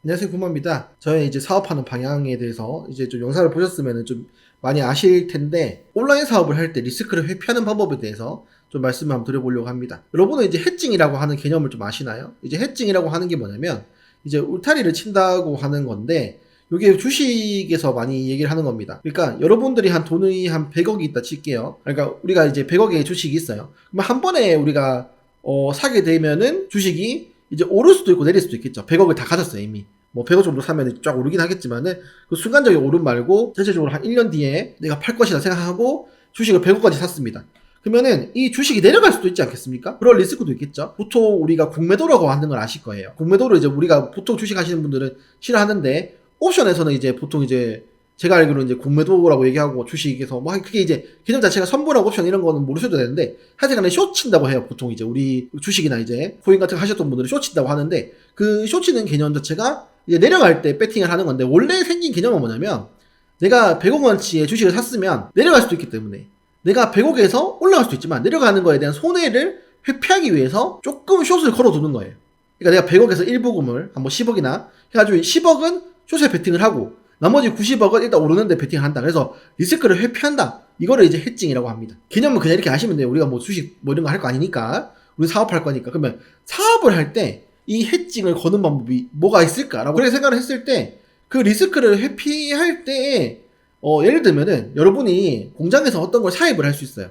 안녕하세요, 구마입니다. 저의 이제 사업하는 방향에 대해서 이제 좀 영상을 보셨으면 좀 많이 아실 텐데, 온라인 사업을 할 때 리스크를 회피하는 방법에 대해서 좀 말씀을 한번 드려보려고 합니다. 여러분은 이제 해칭이라고 하는 개념을 좀 아시나요? 이제 해칭이라고 하는 게 뭐냐면, 이제 울타리를 친다고 하는 건데, 이게 주식에서 많이 얘기를 하는 겁니다. 그러니까 여러분들이 한 돈이 한 100억이 있다 칠게요. 그러니까 우리가 이제 100억의 주식이 있어요. 그럼 한 번에 우리가 사게 되면은 주식이 이제 오를 수도 있고 내릴 수도 있겠죠. 100억을 다 가졌어요, 이미. 뭐 100억 정도 사면 쫙 오르긴 하겠지만은 그 순간적인 오름 말고 전체적으로 한 1년 뒤에 내가 팔 것이다 생각하고 주식을 100억까지 샀습니다. 그러면은 이 주식이 내려갈 수도 있지 않겠습니까? 그럴 리스크도 있겠죠. 보통 우리가 공매도라고 하는 걸 아실 거예요. 공매도를 이제 우리가 보통 주식 하시는 분들은 싫어하는데, 옵션에서는 이제 보통 이제 제가 알기로는 이제 공매도라고 얘기하고, 주식에서 뭐 그게 이제 개념 자체가 선불하고 옵션 이런 거는 모르셔도 되는데, 하여튼간에 숏 친다고 해요. 보통 이제 우리 주식이나 이제 코인 같은 거 하셨던 분들은 숏 친다고 하는데, 그 숏 치는 개념 자체가 이제 내려갈 때 배팅을 하는 건데, 원래 생긴 개념은 뭐냐면, 내가 100억 원치의 주식을 샀으면 내려갈 수도 있기 때문에 내가 100억에서 올라갈 수도 있지만 내려가는 거에 대한 손해를 회피하기 위해서 조금 숏을 걸어두는 거예요. 그러니까 내가 100억에서 일부금을 한 뭐 10억이나 해가지고 10억은 숏에 베팅을 하고 나머지 90억은 일단 오르는데 베팅을 한다. 그래서 리스크를 회피한다. 이거를 이제 해칭이라고 합니다. 개념은 그냥 이렇게 아시면 돼요. 우리가 뭐 주식 뭐 이런 거 할 거 아니니까. 우리 사업할 거니까. 그러면 사업을 할 때 이 해칭을 거는 방법이 뭐가 있을까라고 그렇게 생각을 했을 때, 그 리스크를 회피할 때 예를 들면은 여러분이 공장에서 어떤 걸 사입을 할 수 있어요.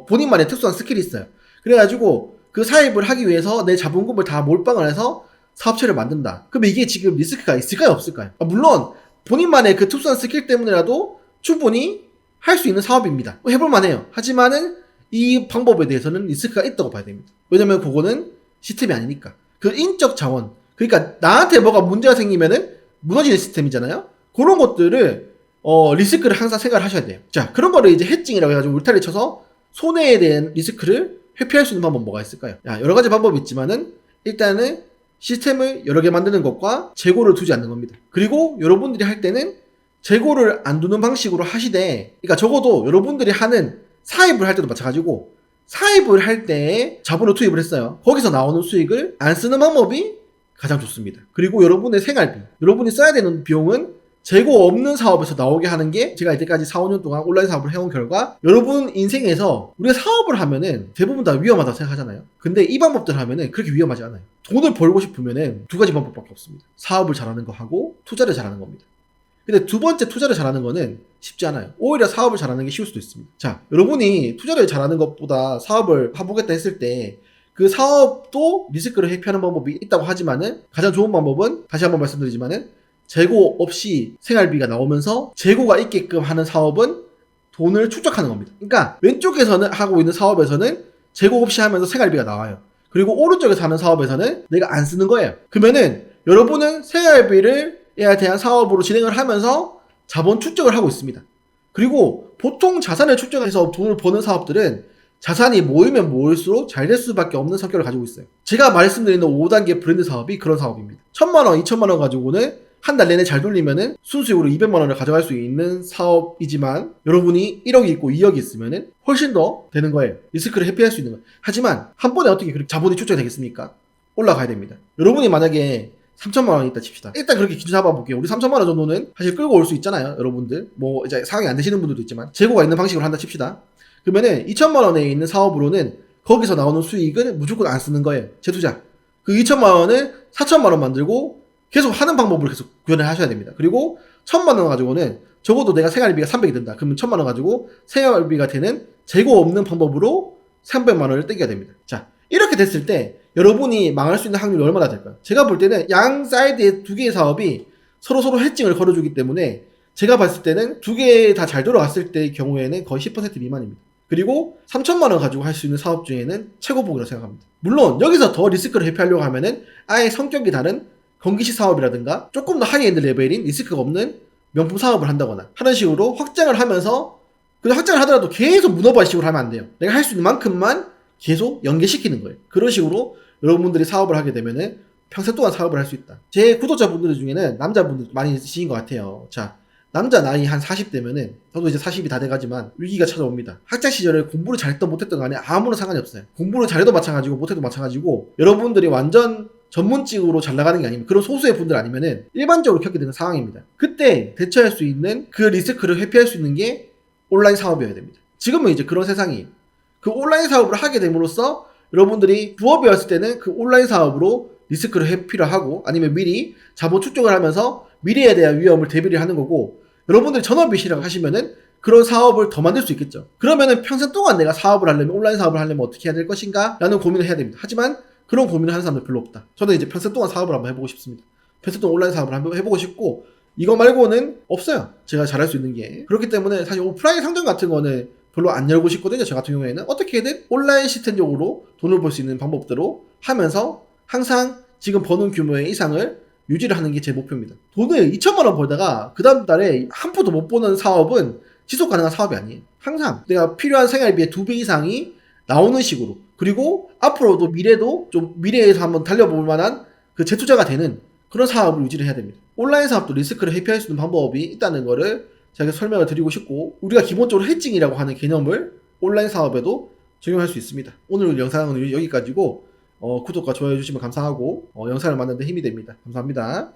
본인만의 특수한 스킬이 있어요. 그래가지고 그 사입을 하기 위해서 내 자본금을 다 몰빵을 해서 사업체를 만든다. 그럼 이게 지금 리스크가 있을까요, 없을까요? 물론 본인만의 그 특수한 스킬 때문이라도 충분히 할 수 있는 사업입니다. 해볼만 해요. 하지만은 이 방법에 대해서는 리스크가 있다고 봐야 됩니다. 왜냐면 그거는 시스템이 아니니까. 그 인적 자원, 그러니까 나한테 뭐가 문제가 생기면은 무너지는 시스템이잖아요. 그런 것들을 리스크를 항상 생각을 하셔야 돼요. 자, 그런 거를 이제 해칭이라고 해가지고 울타리 쳐서 손해에 대한 리스크를 회피할 수 있는 방법은 뭐가 있을까요? 여러 가지 방법이 있지만은 일단은 시스템을 여러 개 만드는 것과 재고를 두지 않는 겁니다. 그리고 여러분들이 할 때는 재고를 안 두는 방식으로 하시되, 그러니까 적어도 여러분들이 하는 사입을 할 때도 마찬가지고, 사입을 할 때 자본을 투입을 했어요. 거기서 나오는 수익을 안 쓰는 방법이 가장 좋습니다. 그리고 여러분의 생활비, 여러분이 써야 되는 비용은 재고 없는 사업에서 나오게 하는 게, 제가 이때까지 4, 5년 동안 온라인 사업을 해온 결과, 여러분 인생에서 우리가 사업을 하면은 대부분 다 위험하다고 생각하잖아요. 근데 이 방법들 하면은 그렇게 위험하지 않아요. 돈을 벌고 싶으면은 두 가지 방법밖에 없습니다. 사업을 잘하는 거 하고 투자를 잘하는 겁니다. 근데 두 번째 투자를 잘하는 거는 쉽지 않아요. 오히려 사업을 잘하는 게 쉬울 수도 있습니다. 자, 여러분이 투자를 잘하는 것보다 사업을 해보겠다 했을 때 그 사업도 리스크를 회피하는 방법이 있다고 하지만은, 가장 좋은 방법은 다시 한번 말씀드리지만은 재고 없이 생활비가 나오면서 재고가 있게끔 하는 사업은 돈을 축적하는 겁니다. 그러니까 왼쪽에서는 하고 있는 사업에서는 재고 없이 하면서 생활비가 나와요. 그리고 오른쪽에서 하는 사업에서는 내가 안 쓰는 거예요. 그러면은 여러분은 생활비를 에 대한 사업으로 진행을 하면서 자본 축적을 하고 있습니다. 그리고 보통 자산을 축적해서 돈을 버는 사업들은 자산이 모이면 모일수록 잘 될 수밖에 없는 성격을 가지고 있어요. 제가 말씀드리는 5단계 브랜드 사업이 그런 사업입니다. 1000만원, 2000만원 가지고는 한 달 내내 잘 돌리면은 순수익으로 200만원을 가져갈 수 있는 사업이지만, 여러분이 1억이 있고 2억이 있으면은 훨씬 더 되는 거예요. 리스크를 회피할 수 있는 거예요. 하지만 한 번에 어떻게 그렇게 자본이 축적이 되겠습니까? 올라가야 됩니다. 여러분이 만약에 3천만 원이 있다 칩시다. 일단 그렇게 기준 잡아볼게요. 우리 3천만 원 정도는 사실 끌고 올 수 있잖아요, 여러분들. 뭐 이제 상황이 안 되시는 분들도 있지만 재고가 있는 방식으로 한다 칩시다. 그러면은 2천만 원에 있는 사업으로는 거기서 나오는 수익은 무조건 안 쓰는 거예요. 재투자. 그 2천만 원을 4천만 원 만들고 계속 하는 방법으로 계속 구현을 하셔야 됩니다. 그리고 1천만 원 가지고는 적어도 내가 생활비가 300이 든다. 그러면 1천만 원 가지고 생활비가 되는 재고 없는 방법으로 300만 원을 떼겨야 됩니다. 자, 이렇게 됐을 때 여러분이 망할 수 있는 확률이 얼마나 될까요? 제가 볼 때는 양 사이드의 두 개의 사업이 서로 해칭을 걸어주기 때문에 제가 봤을 때는 두 개 다 잘 돌아갔을 때의 경우에는 거의 10% 미만입니다. 그리고 3천만 원 가지고 할 수 있는 사업 중에는 최고봉이라고 생각합니다. 물론 여기서 더 리스크를 회피하려고 하면은 아예 성격이 다른 건기식 사업이라든가 조금 더 하이엔드 레벨인 리스크가 없는 명품 사업을 한다거나 하는 식으로 확장을 하면서, 근데 확장을 하더라도 계속 문어발 식으로 하면 안 돼요. 내가 할 수 있는 만큼만 계속 연계시키는 거예요. 그런 식으로 여러분들이 사업을 하게 되면은 평생 동안 사업을 할 수 있다. 제 구독자분들 중에는 남자분들 많이 있으신 것 같아요. 자, 남자 나이 한 40대면은, 저도 이제 40이 다 돼가지만 위기가 찾아옵니다. 학창 시절에 공부를 잘했던 못했던 간에 아무런 상관이 없어요. 공부를 잘해도 마찬가지고 못해도 마찬가지고, 여러분들이 완전 전문직으로 잘 나가는 게 아니면 그런 소수의 분들 아니면은 일반적으로 겪게 되는 상황입니다. 그때 대처할 수 있는 그 리스크를 회피할 수 있는 게 온라인 사업이어야 됩니다. 지금은 이제 그런 세상이에요. 그 온라인 사업을 하게 됨으로써 여러분들이 부업이었을 때는 그 온라인 사업으로 리스크를 회피를 하고 아니면 미리 자본 축적을 하면서 미래에 대한 위험을 대비를 하는 거고, 여러분들이 전업이 시작하시면은 그런 사업을 더 만들 수 있겠죠. 그러면은 평생 동안 내가 사업을 하려면 온라인 사업을 하려면 어떻게 해야 될 것인가 라는 고민을 해야 됩니다. 하지만 그런 고민을 하는 사람들 별로 없다. 저는 이제 평생 동안 사업을 한번 해보고 싶습니다. 평생 동안 온라인 사업을 한번 해보고 싶고 이거 말고는 없어요. 제가 잘할 수 있는 게. 그렇기 때문에 사실 오프라인 상점 같은 거는 별로 안 열고 싶거든요. 저 같은 경우에는 어떻게든 온라인 시스템적으로 돈을 벌 수 있는 방법대로 하면서 항상 지금 버는 규모의 이상을 유지를 하는 게 제 목표입니다. 돈을 2천만 원 벌다가 그 다음 달에 한 푼도 못 버는 사업은 지속 가능한 사업이 아니에요. 항상 내가 필요한 생활비의 2배 이상이 나오는 식으로, 그리고 앞으로도 미래도 좀 미래에서 한번 달려볼 만한 그 재투자가 되는 그런 사업을 유지를 해야 됩니다. 온라인 사업도 리스크를 회피할 수 있는 방법이 있다는 거를 제가 설명을 드리고 싶고, 우리가 기본적으로 해칭이라고 하는 개념을 온라인 사업에도 적용할 수 있습니다. 오늘 영상은 여기까지고 구독과 좋아요 해주시면 감사하고 영상을 만드는 데 힘이 됩니다. 감사합니다.